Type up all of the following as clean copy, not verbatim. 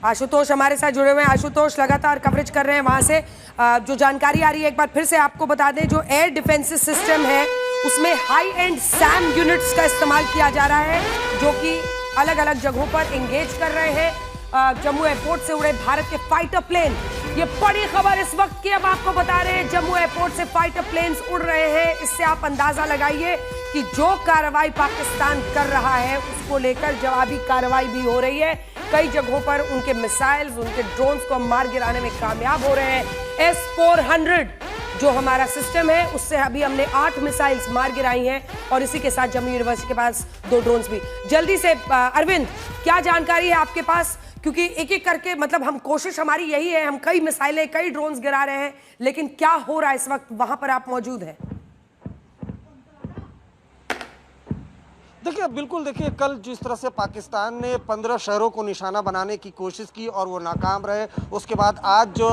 आशुतोष हमारे साथ जुड़े हुए हैं। आशुतोष लगातार कवरेज कर रहे हैं वहां से। जो जानकारी आ रही है एक बार फिर से आपको बता दें, जो एयर डिफेंस सिस्टम है उसमें हाई एंड सैम यूनिट्स का इस्तेमाल किया जा रहा है, जो कि अलग अलग जगहों पर एंगेज कर रहे हैं। जम्मू एयरपोर्ट से उड़े भारत के फाइटर प्लेन, ये बड़ी खबर इस वक्त की अब आपको बता रहे हैं। जम्मू एयरपोर्ट से फाइटर प्लेन्स उड़ रहे हैं। इससे आप अंदाजा लगाइए कि जो कार्रवाई पाकिस्तान कर रहा है उसको लेकर जवाबी कार्रवाई भी हो रही है। कई जगहों पर उनके मिसाइल्स, उनके ड्रोन्स को मार गिराने में कामयाब हो रहे हैं। S-400 जो हमारा सिस्टम है उससे अभी हमने 8 मिसाइल्स मार गिराई हैं और इसी के साथ जम्मू यूनिवर्सिटी के पास 2 ड्रोन्स भी। जल्दी से अरविंद, क्या जानकारी है आपके पास? क्योंकि एक एक करके मतलब हम कोशिश हमारी यही है, हम कई मिसाइलें कई ड्रोन्स गिरा रहे हैं, लेकिन क्या हो रहा है इस वक्त वहां पर आप मौजूद हैं? देखिए, बिल्कुल देखिए, कल जिस तरह से पाकिस्तान ने 15 शहरों को निशाना बनाने की कोशिश की और वो नाकाम रहे, उसके बाद आज जो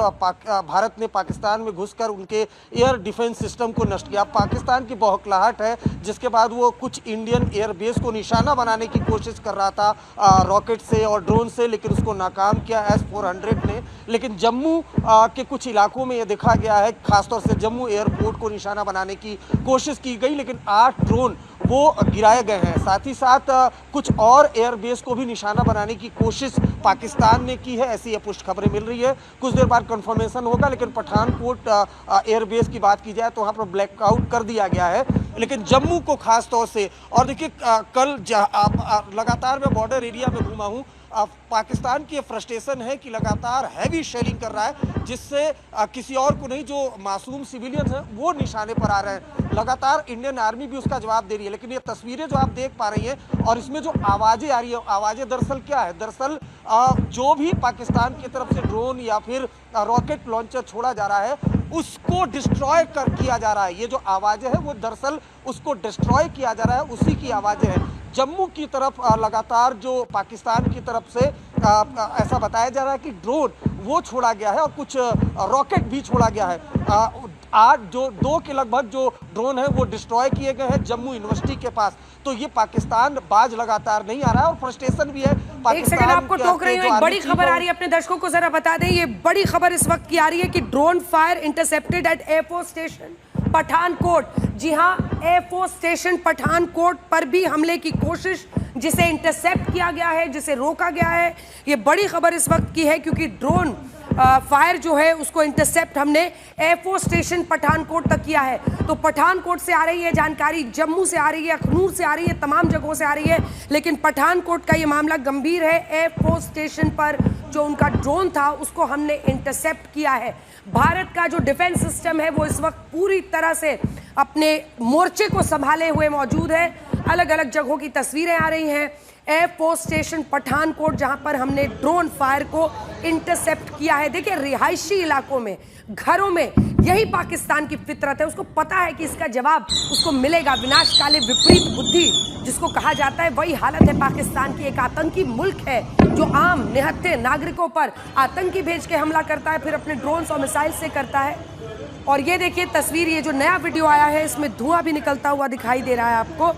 भारत ने पाकिस्तान में घुसकर उनके एयर डिफेंस सिस्टम को नष्ट किया। पाकिस्तान की बौखलाहट है, जिसके बाद वो कुछ इंडियन एयरबेस को निशाना बनाने की कोशिश कर रहा था रॉकेट से और ड्रोन से, लेकिन उसको नाकाम किया S-400 ने। लेकिन जम्मू के कुछ इलाकों में ये देखा गया है, खासतौर से जम्मू एयरपोर्ट को निशाना बनाने की कोशिश की गई, लेकिन 8 ड्रोन वो गिराए गए हैं। साथ ही साथ कुछ और एयरबेस को भी निशाना बनाने की कोशिश पाकिस्तान ने की है, ऐसी ये पुष्ट खबरें मिल रही है। कुछ देर बाद कंफर्मेशन होगा, लेकिन पठानकोट एयरबेस की बात की जाए तो वहाँ पर ब्लैकआउट कर दिया गया है। लेकिन जम्मू को खास तौर से, और देखिए कल लगातार मैं बॉर्डर एरिया में घूमा हूँ, पाकिस्तान की फ्रस्ट्रेशन है कि लगातार हैवी शेलिंग कर रहा है, जिससे किसी और को नहीं, जो मासूम सिविलियंस हैं वो निशाने पर आ रहे हैं। लगातार इंडियन आर्मी भी उसका जवाब दे रही है। लेकिन ये तस्वीरें जो आप देख पा रही हैं और इसमें जो आवाज़ें आ रही है, आवाज़ें दरअसल क्या है? दरअसल जो भी पाकिस्तान की तरफ से ड्रोन या फिर रॉकेट लॉन्चर छोड़ा जा रहा है उसको डिस्ट्रॉय किया जा रहा है। ये जो आवाज़ें हैं वो दरअसल उसको डिस्ट्रॉय किया जा रहा है, उसी की आवाज़ें हैं। जम्मू की तरफ लगातार जो पाकिस्तान की तरफ से ऐसा बताया जा रहा है कि ड्रोन वो छोड़ा गया है और कुछ रॉकेट भी छोड़ा गया है। 2 के लगभग जो ड्रोन है वो डिस्ट्रॉय किए गए हैं जम्मू यूनिवर्सिटी के पास। तो ये पाकिस्तान बाज लगातार नहीं आ रहा है और फ्रस्ट्रेशन भी है। एक सेकंड आपको टोक रही हूँ, एक बड़ी खबर आ रही है, अपने दर्शकों को जरा बता दें। ये बड़ी खबर इस वक्त की आ रही है कि drone fire intercepted at air force station Pathankot. जी हाँ, एयरफोर्स स्टेशन पठानकोट पर भी हमले की कोशिश, जिसे इंटरसेप्ट किया गया है, जिसे रोका गया है। ये बड़ी खबर इस वक्त की है क्योंकि ड्रोन फायर जो है उसको इंटरसेप्ट हमने एयरफोर्स स्टेशन पठानकोट तक किया है। तो पठानकोट से आ रही है जानकारी, जम्मू से आ रही है, अखनूर से आ रही है, तमाम जगहों से आ रही है, लेकिन पठानकोट का ये मामला गंभीर है। एयरफोर्स स्टेशन पर जो उनका ड्रोन था उसको हमने इंटरसेप्ट किया है। भारत का जो डिफेंस सिस्टम है वो इस वक्त पूरी तरह से अपने मोर्चे को संभाले हुए मौजूद है। अलग अलग जगहों की तस्वीरें आ रही हैं। एयरफोर्स स्टेशन पठानकोट जहां पर हमने ड्रोन फायर को इंटरसेप्ट किया है। देखिए, रिहायशी इलाकों में, घरों में, यही पाकिस्तान की फितरत है। उसको पता है कि इसका जवाब उसको मिलेगा। विनाशकाले विपरीत बुद्धि जिसको कहा जाता है, वही हालत है पाकिस्तान की। एक आतंकी मुल्क है जो आम निहत्थे नागरिकों पर आतंकी भेज के हमला करता है, फिर अपने ड्रोन्स और मिसाइल से करता है। और ये देखिए तस्वीर, ये जो नया वीडियो आया है इसमें धुआं भी निकलता हुआ दिखाई दे रहा है आपको।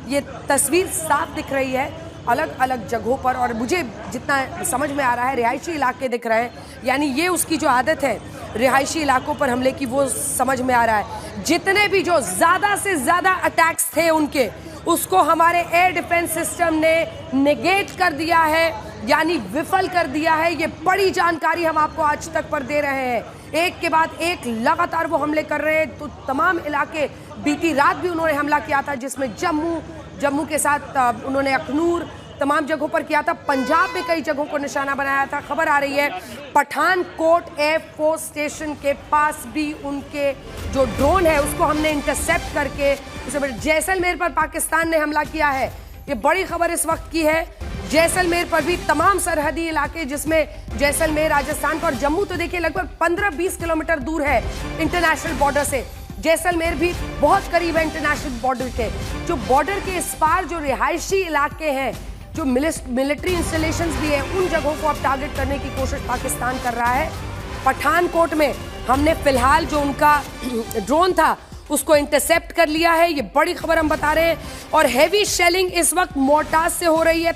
ये तस्वीर साफ दिख रही है अलग अलग जगहों पर, और मुझे जितना समझ में आ रहा है रिहायशी इलाके दिख रहे हैं, यानी ये उसकी जो आदत है रिहायशी इलाकों पर हमले की, वो समझ में आ रहा है। जितने भी जो ज़्यादा से ज़्यादा अटैक्स थे उनके, उसको हमारे एयर डिफेंस सिस्टम ने नेगेट कर दिया है, यानी विफल कर दिया है। ये बड़ी जानकारी हम आपको आज तक पर दे रहे हैं। एक के बाद एक लगातार वो हमले कर रहे हैं। तो तमाम इलाके, बीती रात भी उन्होंने हमला किया था, जिसमें जम्मू के साथ उन्होंने अखनूर, तमाम जगहों पर किया था। पंजाब में कई जगहों को निशाना बनाया था। खबर आ रही है पठानकोट एयरफोर्स स्टेशन के पास भी उनके जो ड्रोन है उसको हमने इंटरसेप्ट करके उसे, जैसलमेर पर पाकिस्तान ने हमला किया है। ये बड़ी खबर इस वक्त की है। जैसलमेर पर भी तमाम सरहदी इलाके, जिसमें जैसलमेर राजस्थान का, और जम्मू तो देखिए लगभग 15-20 किलोमीटर दूर है इंटरनेशनल बॉर्डर से। जैसलमेर भी बहुत करीब है इंटरनेशनल बॉर्डर के। जो बॉर्डर के इस पार जो रिहायशी इलाके हैं, जो मिलिट्री इंस्टॉलेशंस भी हैं, उन जगहों को अब टारगेट करने की कोशिश पाकिस्तान कर रहा है। पठानकोट में हमने फिलहाल जो उनका ड्रोन था उसको इंटरसेप्ट कर लिया है। ये बड़ी खबर हम बता रहे हैं। और हैवी शेलिंग इस वक्त मोर्टार से हो रही है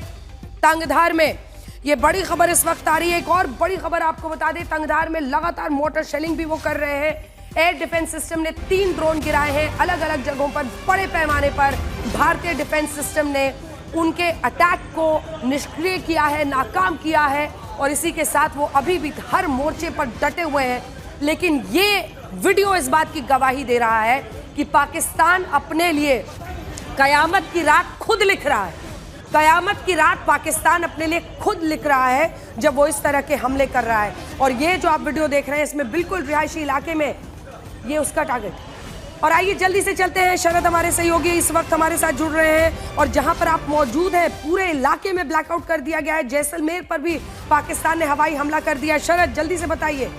तंगधार में। ये बड़ी खबर इस वक्त आ रही है। एक और बड़ी खबर आपको बता दें, तंगधार में लगातार मोटर शेलिंग भी वो कर रहे हैं। एयर डिफेंस सिस्टम ने 3 ड्रोन गिराए हैं अलग अलग जगहों पर। बड़े पैमाने पर भारतीय डिफेंस सिस्टम ने उनके अटैक को निष्क्रिय किया है, नाकाम किया है, और इसी के साथ वो अभी भी हर मोर्चे पर डटे हुए हैं। लेकिन ये वीडियो इस बात की गवाही दे रहा है कि पाकिस्तान अपने लिए कयामत की रात खुद लिख रहा है। कयामत की रात पाकिस्तान अपने लिए खुद लिख रहा है जब वो इस तरह के हमले कर रहा है। और ये जो आप वीडियो देख रहे हैं, इसमें बिल्कुल रिहायशी इलाके में ये उसका टारगेट। और आइए जल्दी से चलते हैं, शरद हमारे सहयोगी इस वक्त हमारे साथ जुड़ रहे हैं, और जहां पर आप मौजूद हैं पूरे इलाके में ब्लैकआउट कर दिया गया है। जैसलमेर पर भी पाकिस्तान ने हवाई हमला कर दिया। शरद जल्दी से बताइए।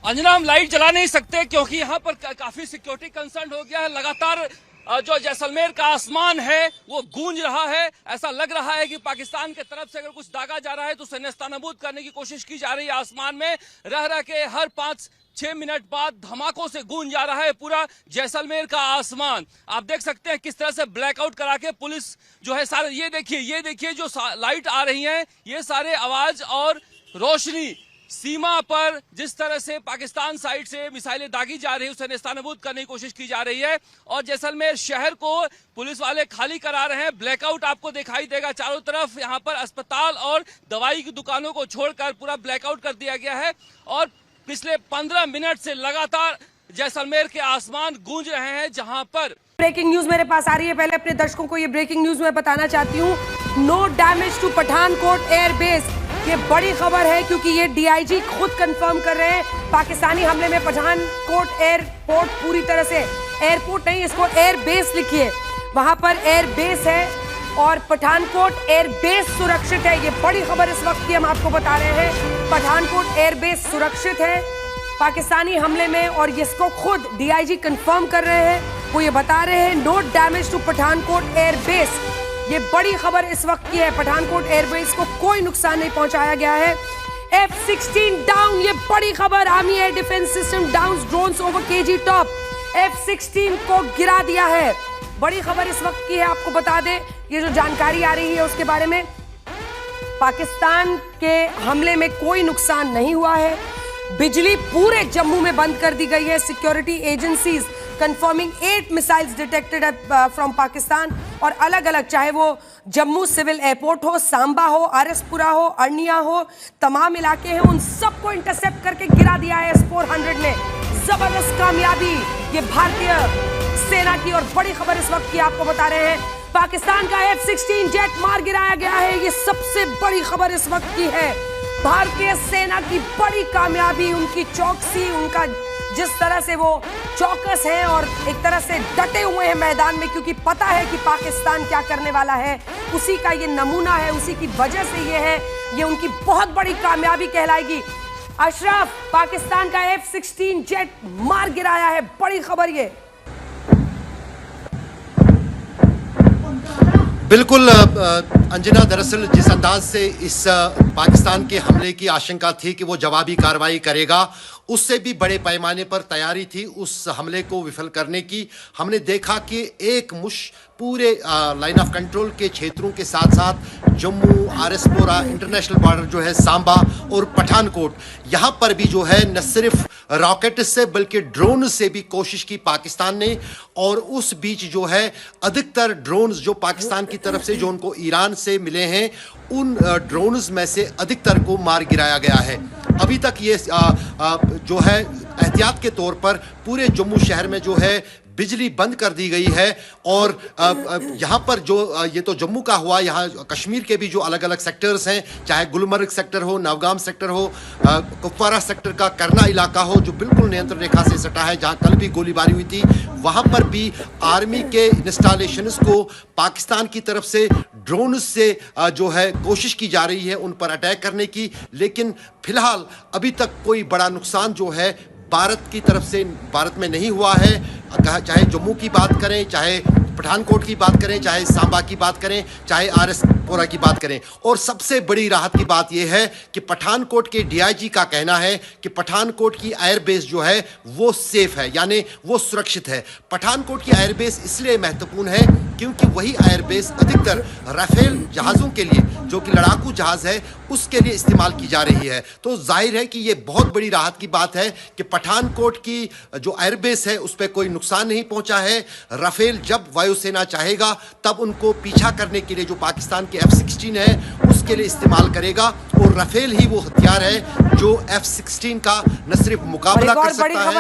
अंजना, हम लाइट जला नहीं सकते क्योंकि यहाँ पर काफी सिक्योरिटी कंसर्न हो गया है। लगातार जो जैसलमेर का आसमान है वो गूंज रहा है। ऐसा लग रहा है कि पाकिस्तान के तरफ से अगर कुछ दागा जा रहा है तो उसे नेस्तनाबूद करने की कोशिश की जा रही है। आसमान में रह के हर 5-6 मिनट बाद धमाकों से गूंज जा रहा है पूरा जैसलमेर का आसमान। आप देख सकते हैं किस तरह से ब्लैकआउट करा के पुलिस जो है सारे, ये देखिए जो लाइट आ रही है, ये सारे आवाज और रोशनी सीमा पर जिस तरह से पाकिस्तान साइड से मिसाइलें दागी जा रही है उसे नेस्तनाबूद करने की कोशिश की जा रही है। और जैसलमेर शहर को पुलिस वाले खाली करा रहे हैं। ब्लैकआउट आपको दिखाई देगा चारों तरफ। यहाँ पर अस्पताल और दवाई की दुकानों को छोड़कर पूरा ब्लैकआउट कर दिया गया है। और पिछले 15 मिनट से लगातार जैसलमेर के आसमान गूंज रहे हैं। जहां पर ब्रेकिंग न्यूज मेरे पास आ रही है। पहले अपने दर्शकों को ये ब्रेकिंग न्यूज मैं बताना चाहती हूँ। No damage to Pathankot airbase. ये बड़ी खबर है क्योंकि ये डीआईजी खुद कंफर्म कर रहे हैं। पाकिस्तानी हमले में पठानकोट एयरपोर्ट पूरी तरह से, एयरपोर्ट नहीं इसको एयरबेस लिखिए, वहां पर एयरबेस है और पठानकोट एयरबेस सुरक्षित है। ये बड़ी खबर इस वक्त की हम आपको बता रहे हैं। पठानकोट एयरबेस सुरक्षित है पाकिस्तानी हमले में, और इसको खुद डीआईजी कंफर्म कर रहे हैं। वो ये बता रहे हैं no damage to Pathankot airbase. ये बड़ी खबर इस वक्त की है। पठानकोट एयरबेस को कोई नुकसान नहीं पहुंचाया गया है। F-16 डाउन, ये बड़ी खबर। Army air defence system down drones over KG top. F-16 को गिरा दिया है। बड़ी खबर इस वक्त की है, आपको बता दें ये जो जानकारी आ रही है उसके बारे में। पाकिस्तान के हमले में कोई नुकसान नहीं हुआ है। बिजली पूरे जम्मू में बंद कर दी गई है। Security agencies confirming 8 missiles detected from Pakistan, और अलग अलग, चाहे वो जम्मू सिविल एयरपोर्ट हो, सांबा हो, आरएसपुरा हो, अर्निया हो, तमाम इलाके हैं, उन सबको इंटरसेप्ट करके गिरा दिया है S-400 ने। जबरदस्त कामयाबी ये भारतीय सेना की। और बड़ी खबर इस वक्त की आपको बता रहे हैं, पाकिस्तान का F-16 जेट मार गिराया गया है। ये सबसे बड़ी खबर इस वक्त की है। भारतीय सेना की बड़ी कामयाबी, उनकी चौकसी, उनका जिस तरह से वो चौकस हैं और एक तरह से डटे हुए हैं मैदान में, क्योंकि पता है कि पाकिस्तान क्या करने वाला है। उसी का ये नमूना है, उसी की वजह से ये है, ये उनकी बहुत बड़ी कामयाबी कहलाएगी। अशरफ, पाकिस्तान का F-16 जेट मार गिराया है, बड़ी खबर ये। बिल्कुल अंजना, दरअसल जिस अंदाज से इस पाकिस्तान के हमले की आशंका थी कि वो जवाबी कार्रवाई करेगा, उससे भी बड़े पैमाने पर तैयारी थी उस हमले को विफल करने की। हमने देखा कि एक मुश्त पूरे लाइन ऑफ कंट्रोल के क्षेत्रों के साथ साथ जम्मू, आरएसपुरा, इंटरनेशनल बॉर्डर जो है सांबा और पठानकोट, यहाँ पर भी जो है न सिर्फ रॉकेट से बल्कि ड्रोन से भी कोशिश की पाकिस्तान ने। और उस बीच जो है अधिकतर ड्रोन्स जो पाकिस्तान की तरफ से जो उनको ईरान से मिले हैं, उन ड्रोन्स में से अधिकतर को मार गिराया गया है। अभी तक ये जो है एहतियात के तौर पर पूरे जम्मू शहर में जो है बिजली बंद कर दी गई है। और यहाँ पर जो ये तो जम्मू का हुआ, यहाँ कश्मीर के भी जो अलग अलग सेक्टर्स हैं, चाहे गुलमर्ग सेक्टर हो, नवगाम सेक्टर हो, कुपवारा सेक्टर का करना इलाका हो जो बिल्कुल नियंत्रण रेखा से सटा है, जहाँ कल भी गोलीबारी हुई थी, वहाँ पर भी आर्मी के इंस्टॉलेशंस को पाकिस्तान की तरफ से ड्रोन से जो है कोशिश की जा रही है उन पर अटैक करने की। लेकिन फिलहाल अभी तक कोई बड़ा नुकसान जो है भारत की तरफ से भारत में नहीं हुआ है। चाहे जम्मू की बात करें, चाहे पठानकोट की बात करें, चाहे सांबा की बात करें, चाहे आरएसपुरा की बात करें। और सबसे बड़ी राहत की बात यह है कि पठानकोट के डीआईजी का कहना है कि पठानकोट की एयरबेस जो है वो सेफ है, यानी वो सुरक्षित है। पठानकोट की एयरबेस इसलिए महत्वपूर्ण है क्योंकि वही एयरबेस अधिकतर राफेल जहाजों के लिए, जो कि लड़ाकू जहाज है, उसके लिए इस्तेमाल की जा रही है। तो जाहिर है कि ये बहुत बड़ी राहत की बात है कि पठानकोट की जो एयरबेस है उस पर कोई नुकसान नहीं पहुंचा है। राफेल जब वायुसेना चाहेगा तब उनको पीछा करने के लिए जो पाकिस्तान के F-16 है उसके लिए इस्तेमाल करेगा, और राफेल ही वो हथियार है जो F-16 का न सिर्फ मुकाबला कर सकता है